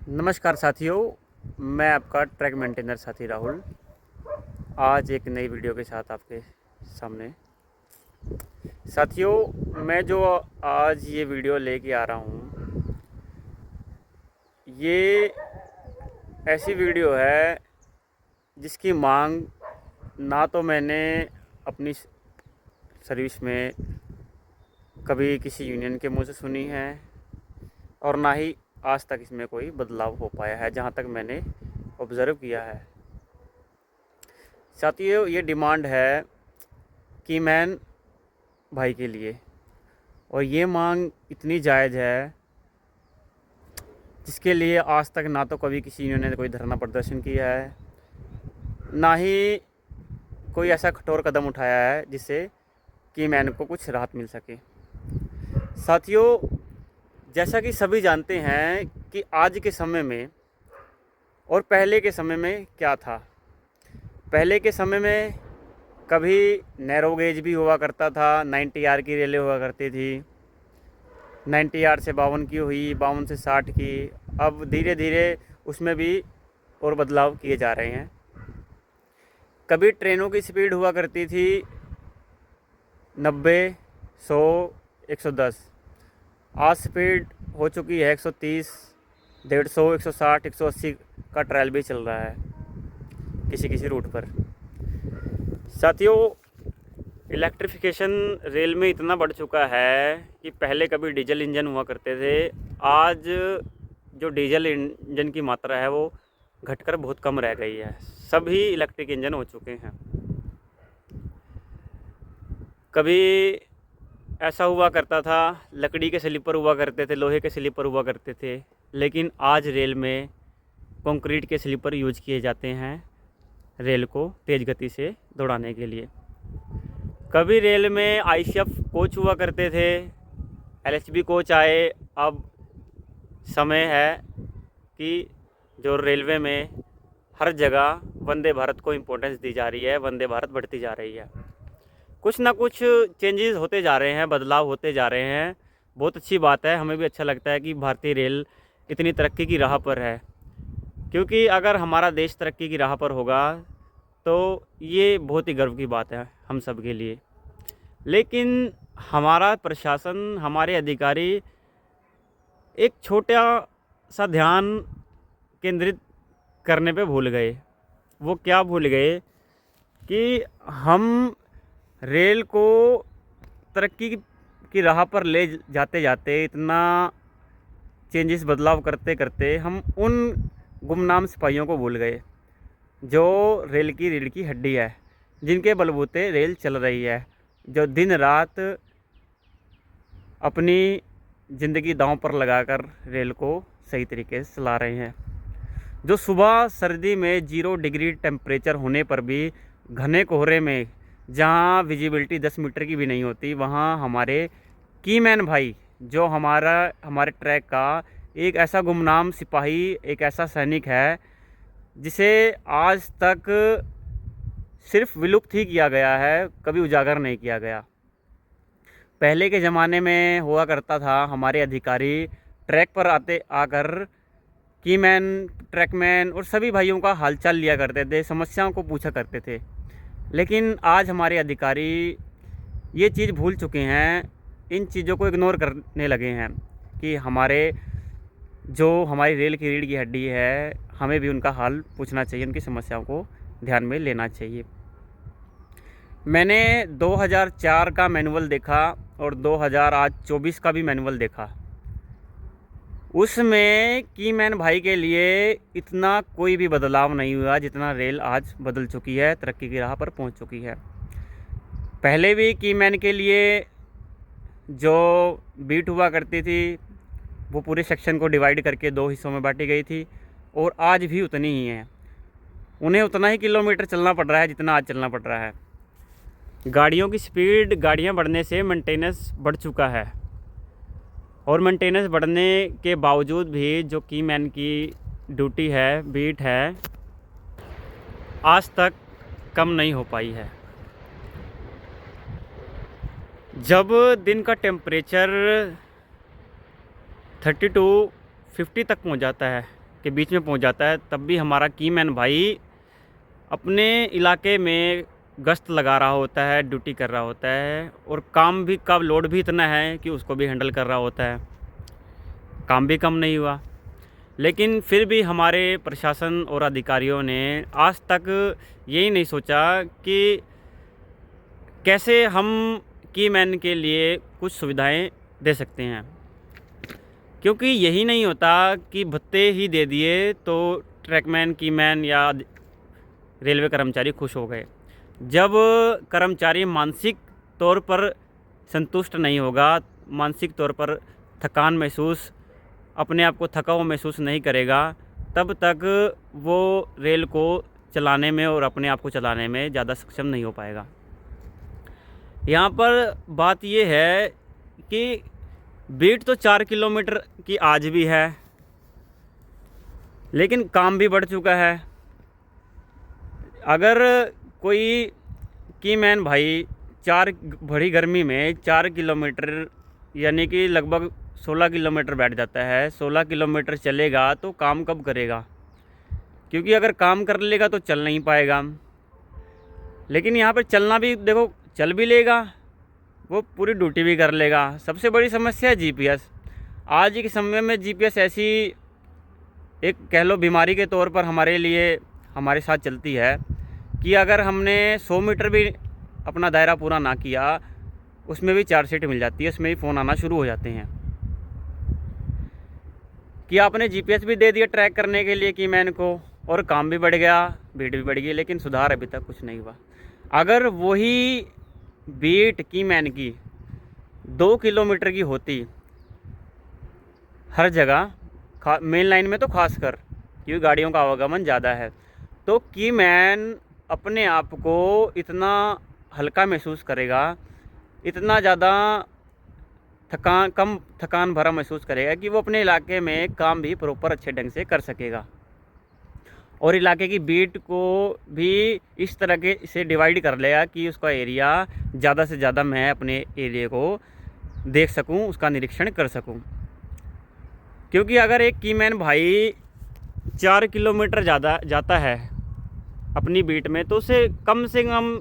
नमस्कार साथियों, मैं आपका ट्रैक मेंटेनर साथी राहुल आज एक नई वीडियो के साथ आपके सामने। साथियों, मैं जो आज ये वीडियो लेके आ रहा हूँ, ये ऐसी वीडियो है जिसकी मांग ना तो मैंने अपनी सर्विस में कभी किसी यूनियन के मुंह से सुनी है और ना ही आज तक इसमें कोई बदलाव हो पाया है, जहाँ तक मैंने ऑब्ज़र्व किया है। साथियों, ये डिमांड है कीमैन भाई के लिए और ये मांग इतनी जायज़ है जिसके लिए आज तक ना तो कभी किसी यूनियन ने कोई धरना प्रदर्शन किया है, ना ही कोई ऐसा कठोर कदम उठाया है जिससे कीमैन को कुछ राहत मिल सके। साथियों, जैसा कि सभी जानते हैं कि आज के समय में और पहले के समय में क्या था। पहले के समय में कभी नैरो गेज भी हुआ करता था, 90 आर की रेलें हुआ करती थी, 90 आर से 52 की हुई, 52 से 60 की। अब धीरे धीरे उसमें भी और बदलाव किए जा रहे हैं। कभी ट्रेनों की स्पीड हुआ करती थी 90, 100, 110। आज स्पीड हो चुकी है 130, 150, 160, 180 का ट्रायल भी चल रहा है किसी किसी रूट पर। साथियों, इलेक्ट्रिफिकेशन रेल में इतना बढ़ चुका है कि पहले कभी डीजल इंजन हुआ करते थे, आज जो डीजल इंजन की मात्रा है वो घटकर बहुत कम रह गई है। सभी इलेक्ट्रिक इंजन हो चुके हैं। कभी ऐसा हुआ करता था, लकड़ी के स्लीपर हुआ करते थे, लोहे के स्लीपर हुआ करते थे, लेकिन आज रेल में कंक्रीट के स्लीपर यूज किए जाते हैं रेल को तेज़ गति से दौड़ाने के लिए। कभी रेल में आईसीएफ कोच हुआ करते थे, एलएचबी कोच आए। अब समय है कि जो रेलवे में हर जगह वंदे भारत को इम्पोर्टेंस दी जा रही है, वंदे भारत बढ़ती जा रही है। कुछ ना कुछ चेंजेस होते जा रहे हैं, बदलाव होते जा रहे हैं। बहुत अच्छी बात है, हमें भी अच्छा लगता है कि भारतीय रेल इतनी तरक्की की राह पर है, क्योंकि अगर हमारा देश तरक्की की राह पर होगा तो ये बहुत ही गर्व की बात है हम सब के लिए। लेकिन हमारा प्रशासन, हमारे अधिकारी एक छोटा सा ध्यान केंद्रित करने पे भूल गए। वो क्या भूल गए कि हम रेल को तरक्की की राह पर ले जाते जाते, इतना चेंजेस बदलाव करते करते हम उन गुमनाम सिपाहियों को भूल गए जो रेल की रीढ़ की हड्डी है, जिनके बलबूते रेल चल रही है, जो दिन रात अपनी ज़िंदगी दांव पर लगाकर रेल को सही तरीके से चला रहे हैं। जो सुबह सर्दी में 0 डिग्री टेम्परेचर होने पर भी घने कोहरे में, जहां विजिबिलिटी 10 मीटर की भी नहीं होती, वहां हमारे कीमैन भाई, जो हमारे ट्रैक का एक ऐसा गुमनाम सिपाही, एक ऐसा सैनिक है जिसे आज तक सिर्फ विलुप्त ही किया गया है, कभी उजागर नहीं किया गया। पहले के ज़माने में हुआ करता था, हमारे अधिकारी ट्रैक पर आकर कीमैन, ट्रैकमैन और सभी भाइयों का हालचाल लिया करते थे, समस्याओं को पूछा करते थे। लेकिन आज हमारे अधिकारी ये चीज़ भूल चुके हैं, इन चीज़ों को इग्नोर करने लगे हैं कि हमारी रेल की रीढ़ की हड्डी है, हमें भी उनका हाल पूछना चाहिए, उनकी समस्याओं को ध्यान में लेना चाहिए। मैंने 2004 का मैनुअल देखा और 2024 का भी मैनुअल देखा। उसमें कीमैन भाई के लिए इतना कोई भी बदलाव नहीं हुआ जितना रेल आज बदल चुकी है, तरक्की की राह पर पहुंच चुकी है। पहले भी कीमैन के लिए जो बीट हुआ करती थी वो पूरे सेक्शन को डिवाइड करके 2 हिस्सों में बांटी गई थी, और आज भी उतनी ही है। उन्हें उतना ही किलोमीटर चलना पड़ रहा है जितना आज चलना पड़ रहा है। गाड़ियों की स्पीड, गाड़ियाँ बढ़ने से मेंटेनेंस बढ़ चुका है, और मेंटेनेंस बढ़ने के बावजूद भी जो कीमैन की ड्यूटी है, बीट है, आज तक कम नहीं हो पाई है। जब दिन का टेम्परेचर 32-50 तक पहुंच जाता है, के बीच में पहुंच जाता है, तब भी हमारा कीमैन भाई अपने इलाके में गश्त लगा रहा होता है, ड्यूटी कर रहा होता है, और काम भी का लोड भी इतना है कि उसको भी हैंडल कर रहा होता है। काम भी कम नहीं हुआ, लेकिन फिर भी हमारे प्रशासन और अधिकारियों ने आज तक यही नहीं सोचा कि कैसे हम कीमैन के लिए कुछ सुविधाएं दे सकते हैं। क्योंकि यही नहीं होता कि भत्ते ही दे दिए तो ट्रैकमैन, कीमैन या रेलवे कर्मचारी खुश हो गए। जब कर्मचारी मानसिक तौर पर संतुष्ट नहीं होगा, मानसिक तौर पर थकान महसूस, अपने आप को थका हुआ महसूस नहीं करेगा, तब तक वो रेल को चलाने में और अपने आप को चलाने में ज़्यादा सक्षम नहीं हो पाएगा। यहाँ पर बात ये है कि बीट तो 4 किलोमीटर की आज भी है, लेकिन काम भी बढ़ चुका है। अगर कोई कीमैन भाई बड़ी गर्मी में 4 किलोमीटर यानी कि लगभग 16 किलोमीटर बैठ जाता है, 16 किलोमीटर चलेगा तो काम कब करेगा? क्योंकि अगर काम कर लेगा तो चल नहीं पाएगा। लेकिन यहाँ पर चलना भी देखो, चल भी लेगा, वो पूरी ड्यूटी भी कर लेगा। सबसे बड़ी समस्या है जीपीएस। आज के समय में जीपीएस ऐसी एक कह लो बीमारी के तौर पर हमारे साथ चलती है कि अगर हमने 100 मीटर भी अपना दायरा पूरा ना किया, उसमें भी 4 सीट मिल जाती है, उसमें भी फ़ोन आना शुरू हो जाते हैं कि आपने जीपीएस भी दे दिया ट्रैक करने के लिए कीमैन को, और काम भी बढ़ गया, भीड़ भी बढ़ गई, लेकिन सुधार अभी तक कुछ नहीं हुआ। अगर वही बीट कीमैन की 2 किलोमीटर की होती हर जगह, मेन लाइन में तो खासकर, क्योंकि गाड़ियों का आवागमन ज़्यादा है, तो कीमैन अपने आप को इतना हल्का महसूस करेगा, इतना ज़्यादा कम थकान भरा महसूस करेगा कि वो अपने इलाके में काम भी प्रॉपर अच्छे ढंग से कर सकेगा। और इलाके की बीट को भी इस तरह के से डिवाइड कर लेगा कि उसका एरिया ज़्यादा से ज़्यादा मैं अपने एरिया को देख सकूं, उसका निरीक्षण कर सकूं। क्योंकि अगर एक कीमैन भाई 4 किलोमीटर ज़्यादा जाता है अपनी बीट में, तो उसे कम से कम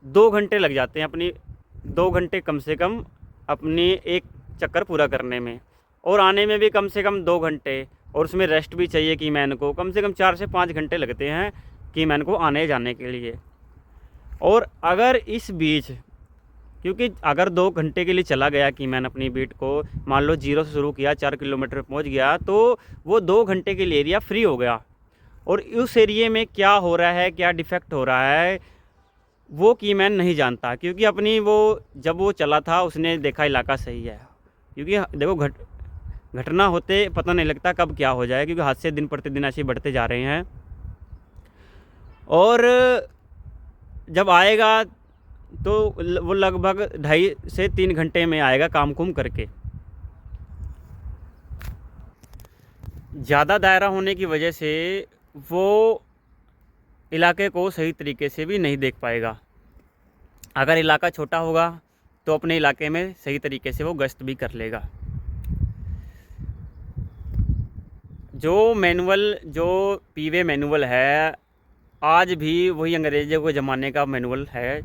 2 घंटे लग जाते हैं, 2 घंटे कम से कम अपनी एक चक्कर पूरा करने में, और आने में भी कम से कम 2 घंटे, और उसमें रेस्ट भी चाहिए कीमैन को। कम से कम 4 से 5 घंटे लगते हैं कीमैन को आने जाने के लिए। और अगर इस बीच, क्योंकि अगर 2 घंटे के लिए चला गया कीमैन अपनी बीट को, मान लो 0 से शुरू किया, 4 किलोमीटर पहुंच गया, तो वो 2 घंटे के लिए एरिया फ्री हो गया, और उस एरिए में क्या हो रहा है, क्या डिफेक्ट हो रहा है, वो कीमैन नहीं जानता। क्योंकि जब वो चला था उसने देखा इलाका सही है। क्योंकि देखो घटना होते पता नहीं लगता कब क्या हो जाए, क्योंकि हादसे दिन प्रतिदिन ऐसे बढ़ते जा रहे हैं। और जब आएगा तो वो लगभग 2.5 से 3 घंटे में आएगा काम कुम करके। ज़्यादा दायरा होने की वजह से वो इलाके को सही तरीके से भी नहीं देख पाएगा। अगर इलाका छोटा होगा तो अपने इलाके में सही तरीके से वो गश्त भी कर लेगा। जो पीवे मैनुअल है, आज भी वही अंग्रेज़ों के ज़माने का मैनुअल है,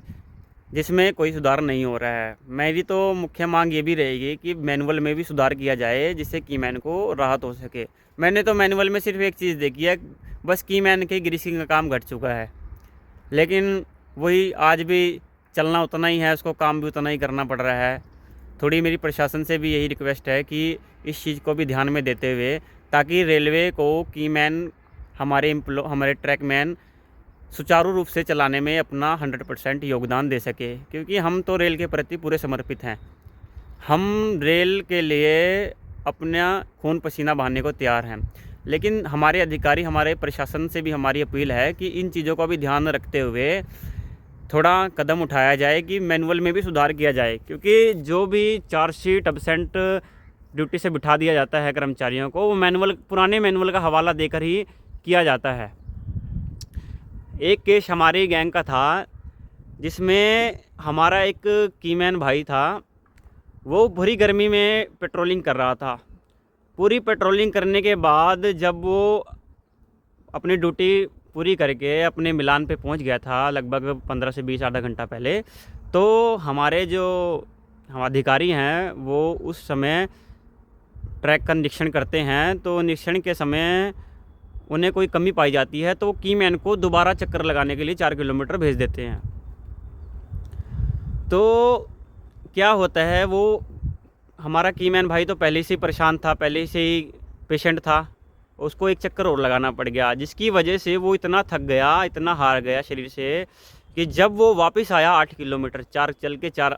जिसमें कोई सुधार नहीं हो रहा है। मेरी तो मुख्य मांग ये भी रहेगी कि मैनुअल में भी सुधार किया जाए, जिससे कीमैन को राहत हो सके। मैंने तो मैनुअल में सिर्फ एक चीज़ देखी है, बस कीमैन के ग्रीसिंग का काम घट चुका है, लेकिन वही आज भी चलना उतना ही है, उसको काम भी उतना ही करना पड़ रहा है। थोड़ी मेरी प्रशासन से भी यही रिक्वेस्ट है कि इस चीज़ को भी ध्यान में देते हुए, ताकि रेलवे को कीमैन, हमारे ट्रैकमैन सुचारू रूप से चलाने में अपना 100% योगदान दे सके। क्योंकि हम तो रेल के प्रति पूरे समर्पित हैं, हम रेल के लिए अपना खून पसीना बहाने को तैयार हैं। लेकिन हमारे अधिकारी, हमारे प्रशासन से भी हमारी अपील है कि इन चीज़ों का भी ध्यान रखते हुए थोड़ा कदम उठाया जाए कि मैनुअल में भी सुधार किया जाए। क्योंकि जो भी चार्जशीट एब्सेंट ड्यूटी से बिठा दिया जाता है कर्मचारियों को, वो पुराने मैनुअल का हवाला देकर ही किया जाता है। एक केस हमारी गैंग का था, जिसमें हमारा एक कीमैन भाई था, वो भरी गर्मी में पेट्रोलिंग कर रहा था, पूरी पेट्रोलिंग करने के बाद जब वो अपनी ड्यूटी पूरी करके अपने मिलान पे पहुंच गया था, लगभग 15 से 20 आधा घंटा पहले, तो हमारे जो हम अधिकारी हैं वो उस समय ट्रैक का निरीक्षण करते हैं। तो निरीक्षण के समय उन्हें कोई कमी पाई जाती है तो वो कीमैन को दोबारा चक्कर लगाने के लिए 4 किलोमीटर भेज देते हैं। तो क्या होता है, वो हमारा कीमैन भाई तो पहले से ही परेशान था, पहले से ही पेशेंट था, उसको एक चक्कर और लगाना पड़ गया, जिसकी वजह से वो इतना थक गया, इतना हार गया शरीर से कि जब वो वापस आया 8 किलोमीटर, 4 चल के 4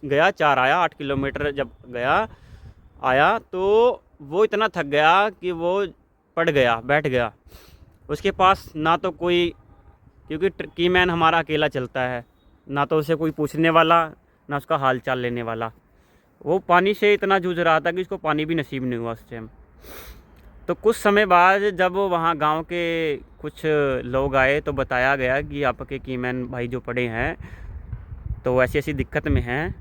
गया 4 आया, 8 किलोमीटर जब गया आया तो वो इतना थक गया कि वो पड़ गया, बैठ गया। उसके पास ना तो कोई, क्योंकि कीमैन हमारा अकेला चलता है, ना तो उसे कोई पूछने वाला, ना उसका हाल चाल लेने वाला। वो पानी से इतना जूझ रहा था कि उसको पानी भी नसीब नहीं हुआ उस टाइम। तो कुछ समय बाद जब वहाँ गांव के कुछ लोग आए तो बताया गया कि आपके कीमैन भाई जो पड़े हैं तो ऐसी ऐसी दिक्कत में हैं।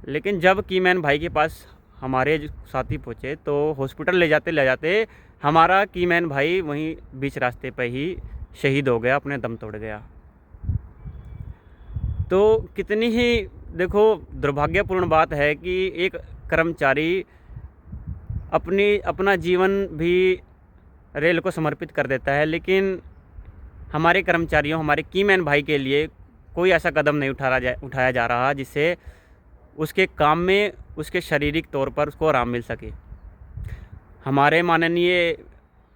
लेकिन जब कीमैन भाई के पास हमारे साथी पहुँचे तो हॉस्पिटल ले जाते हमारा कीमैन भाई वहीं बीच रास्ते पर ही शहीद हो गया, अपने दम तोड़ गया। तो कितनी ही देखो दुर्भाग्यपूर्ण बात है कि एक कर्मचारी अपना जीवन भी रेल को समर्पित कर देता है, लेकिन हमारे कर्मचारियों, हमारे कीमैन भाई के लिए कोई ऐसा कदम नहीं उठाया जा रहा जिससे उसके काम में, उसके शारीरिक तौर पर उसको आराम मिल सके। हमारे माननीय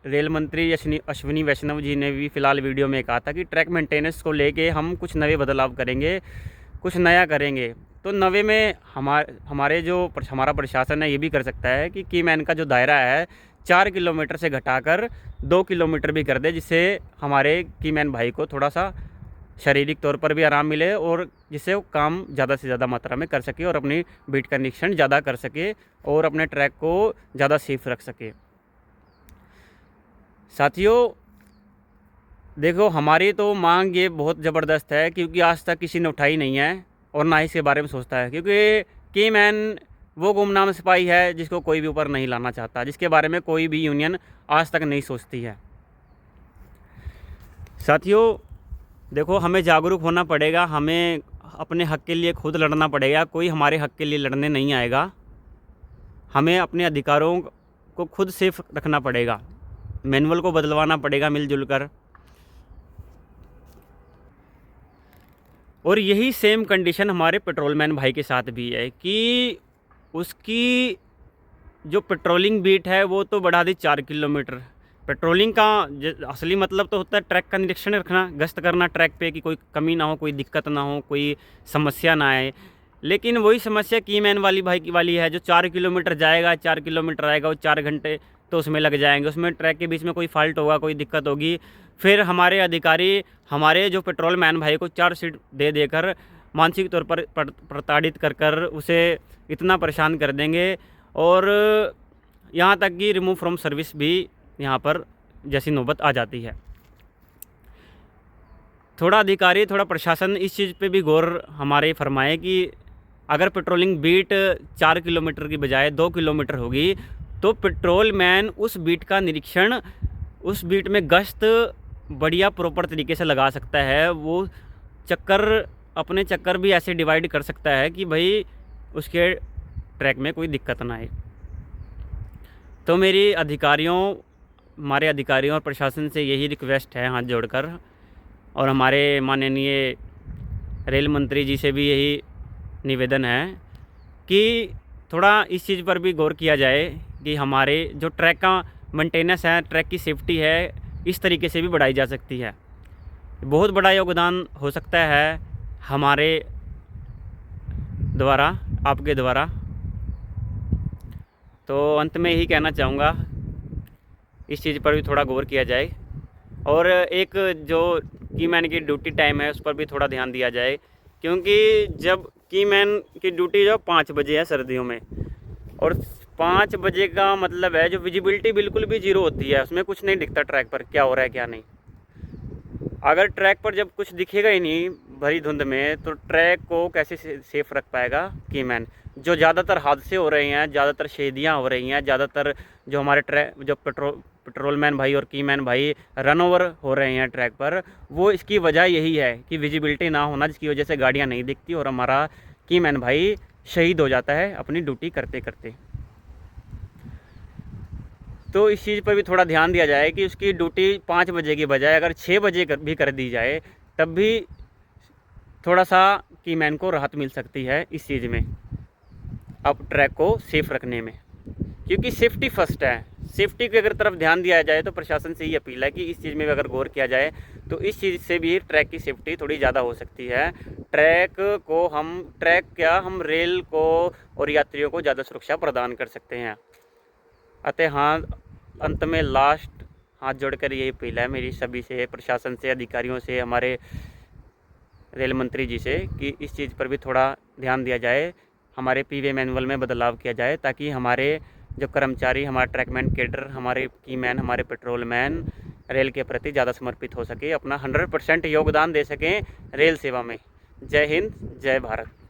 रेल मंत्री अश्विनी वैष्णव जी ने भी फ़िलहाल वीडियो में कहा था कि ट्रैक मेंटेनेंस को लेके हम कुछ नए बदलाव करेंगे, कुछ नया करेंगे। तो नवे में हमारा प्रशासन है ये भी कर सकता है कि कीमैन का जो दायरा है 4 किलोमीटर से घटाकर 2 किलोमीटर भी कर दे, जिससे हमारे कीमैन भाई को थोड़ा सा शारीरिक तौर पर भी आराम मिले और जिससे वो काम ज़्यादा से ज़्यादा मात्रा में कर सके और अपनी बीट का निरीक्षण ज़्यादा कर सके और अपने ट्रैक को ज़्यादा सेफ रख सके। साथियों देखो, हमारी तो मांग ये बहुत ज़बरदस्त है क्योंकि आज तक किसी ने उठाई नहीं है और ना ही इसके बारे में सोचता है, क्योंकि कीमैन वो गुमनाम सिपाही है जिसको कोई भी ऊपर नहीं लाना चाहता, जिसके बारे में कोई भी यूनियन आज तक नहीं सोचती है। साथियों देखो, हमें जागरूक होना पड़ेगा, हमें अपने हक़ के लिए खुद लड़ना पड़ेगा, कोई हमारे हक़ के लिए लड़ने नहीं आएगा। हमें अपने अधिकारों को खुद सेफ रखना पड़ेगा, मैनुअल को बदलवाना पड़ेगा मिलजुल कर। और यही सेम कंडीशन हमारे पेट्रोलमैन भाई के साथ भी है कि उसकी जो पेट्रोलिंग बीट है वो तो बढ़ा दी 4 किलोमीटर। पेट्रोलिंग का असली मतलब तो होता है ट्रैक का निरीक्षण रखना, गश्त करना ट्रैक पे कि कोई कमी ना हो, कोई दिक्कत ना हो, कोई समस्या ना आए। लेकिन वही समस्या कीमैन वाली है, जो 4 किलोमीटर जाएगा, 4 किलोमीटर आएगा, वो 4 घंटे तो उसमें लग जाएंगे। उसमें ट्रैक के बीच में कोई फॉल्ट होगा, कोई दिक्कत होगी, फिर हमारे अधिकारी हमारे जो पेट्रोलमैन भाई को 4 सीट दे देकर मानसिक तौर पर प्रताड़ित कर उसे इतना परेशान कर देंगे और यहाँ तक कि रिमूव फ्रॉम सर्विस भी यहाँ पर जैसी नौबत आ जाती है। थोड़ा अधिकारी, थोड़ा प्रशासन इस चीज़ पे भी गौर हमारे फरमाए कि अगर पेट्रोलिंग बीट 4 किलोमीटर की बजाय 2 किलोमीटर होगी तो पेट्रोलमैन उस बीट का निरीक्षण, उस बीट में गश्त बढ़िया प्रॉपर तरीके से लगा सकता है। वो अपने चक्कर भी ऐसे डिवाइड कर सकता है कि भाई उसके ट्रैक में कोई दिक्कत ना आए। तो हमारे अधिकारियों और प्रशासन से यही रिक्वेस्ट है हाथ जोड़कर, और हमारे माननीय रेल मंत्री जी से भी यही निवेदन है कि थोड़ा इस चीज़ पर भी गौर किया जाए कि हमारे जो ट्रैक का मेंटेनेंस है, ट्रैक की सेफ्टी है, इस तरीके से भी बढ़ाई जा सकती है। बहुत बड़ा योगदान हो सकता है हमारे द्वारा, आपके द्वारा। तो अंत में यही कहना चाहूँगा, इस चीज़ पर भी थोड़ा गौर किया जाए और एक जो कीमैन की ड्यूटी टाइम है उस पर भी थोड़ा ध्यान दिया जाए, क्योंकि जब कीमैन की ड्यूटी जो 5 बजे है सर्दियों में, और 5 बजे का मतलब है जो विजिबिलिटी बिल्कुल भी ज़ीरो होती है, उसमें कुछ नहीं दिखता ट्रैक पर क्या हो रहा है क्या नहीं। अगर ट्रैक पर जब कुछ दिखेगा ही नहीं भरी धुंध में, तो ट्रैक को कैसे सेफ रख पाएगा कीमैन। जो ज़्यादातर हादसे हो रहे हैं, ज़्यादातर शहीदियाँ हो रही हैं, ज़्यादातर जो हमारे जो पेट्रोलमैन भाई और कीमैन भाई रन ओवर हो रहे हैं ट्रैक पर, वो इसकी वजह यही है कि विजिबिलिटी ना होना, जिसकी वजह से गाड़ियाँ नहीं दिखती और हमारा कीमैन भाई शहीद हो जाता है अपनी ड्यूटी करते करते। तो इस चीज़ पर भी थोड़ा ध्यान दिया जाए कि उसकी ड्यूटी 5 बजे की बजाय अगर 6 बजे भी कर दी जाए, तब भी थोड़ा सा कीमैन को राहत मिल सकती है इस चीज़ में, अब ट्रैक को सेफ़ रखने में, क्योंकि सेफ्टी फर्स्ट है। सेफ्टी की अगर तरफ ध्यान दिया जाए तो प्रशासन से ये अपील है कि इस चीज़ में भी अगर गौर किया जाए तो इस चीज़ से भी ट्रैक की सेफ्टी थोड़ी ज़्यादा हो सकती है। हम रेल को और यात्रियों को ज़्यादा सुरक्षा प्रदान कर सकते हैं। अतः हाँ, अंत में लास्ट हाथ जोड़कर यही अपील है मेरी सभी से, प्रशासन से, अधिकारियों से, हमारे रेल मंत्री जी से, कि इस चीज़ पर भी थोड़ा ध्यान दिया जाए, हमारे पीवे मैनुअल में बदलाव किया जाए, ताकि हमारे जो कर्मचारी, हमारा ट्रैकमैन कैडर, हमारे कीमैन, हमारे पेट्रोलमैन रेल के प्रति ज़्यादा समर्पित हो सके, अपना 100% योगदान दे सकें रेल सेवा में। जय हिंद, जय भारत।